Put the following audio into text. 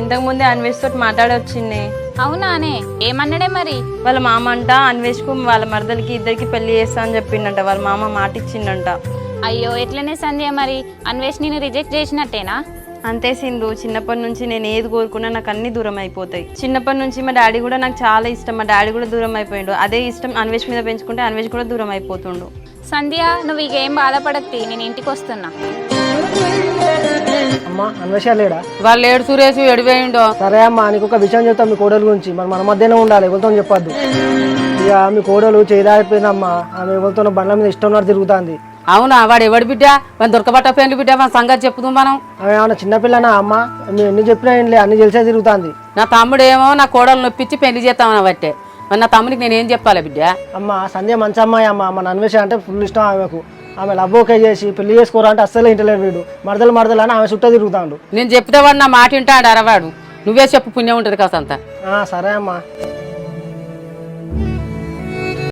ఇంతకు ముందే అన్వేష్ తోటి మాట్లాడొచ్చింది. అవునానే ఏమన్నాడే మరి? వాళ్ళ మామ అంట అన్వేష్కు వాళ్ళ మరదలకి ఇద్దరికి పెళ్లి చేస్తా అని చెప్పిండంట. వాళ్ళ మామ మాట ఇచ్చిండంట. అయ్యో ఎట్లనే సంధ్య, మరి అన్వేష్ నేను రిజెక్ట్ చేసినట్టేనా? అంతే సింధు, చిన్నప్పటి నుంచి నేను ఏది కోరుకున్నా నాకు అన్ని దూరం అయిపోతాయి. చిన్నప్పటి నుంచి మా డాడీ కూడా నాకు చాలా ఇష్టం. మా డాడీ కూడా దూరం అయిపోయిండు. అదే ఇష్టం అన్వేష్ మీద పెంచుకుంటే అన్వేష్ కూడా దూరం అయిపోతుండు. సంధ్య నువ్వు ఇక ఏం బాధపడద్ది, నేను ఇంటికి వస్తున్నా. అమ్మా అన్వేష లేడా? వాళ్ళు ఏడు సురేష్ ఎడిపోయిండో. సరే అమ్మా, నీకు ఒక విషయం చెప్తాం మీ కోడలు గురించి. మరి మన మధ్యనే ఉండాలి, ఎవరితో చెప్పొద్దు. ఇక మీ కోడలు చేయదారిపోయిందమ్మా. ఆమె ఎవరితో బండ్ల మీద ఇష్టం ఉన్నట్టు తిరుగుతుంది. అవునా? వాడు ఎవడు బిడ్డ? మన దొరకబట్ట పెళ్లి బిడ్డ, మన సంగతి చెప్పుదాం మనం. ఆమె ఏమన్నా చిన్నపిల్లనా అమ్మ? మేము ఎన్ని చెప్పినా ఏంలే, అన్ని తెలిసే తిరుగుతుంది. నా తమ్ముడు ఏమో నా కోడలు నొప్పించి పెళ్లి చేస్తామని బట్టే. మరి నా తమ్ముడికి నేనేం చెప్పాలి బిడ్డ? అమ్మ సంధ్య మంచి అమ్మాయి అమ్మ. మన అన్వేష అంటే ఫుల్ ఇష్టం ఆమెకు. ఆమె లవ్ ఓకే చేసి పెళ్లి చేసుకోరా అంటే అస్సలే ఇంటలేదు వీడు. మరదలు అని ఆమె చుట్టూ తిరుగుతాడు. నేను చెప్తే వాడు నా మాట వింటాడు అరవాడు. నువ్వే చెప్పు, పుణ్యం ఉంటుంది కాసంత. సరే అమ్మా.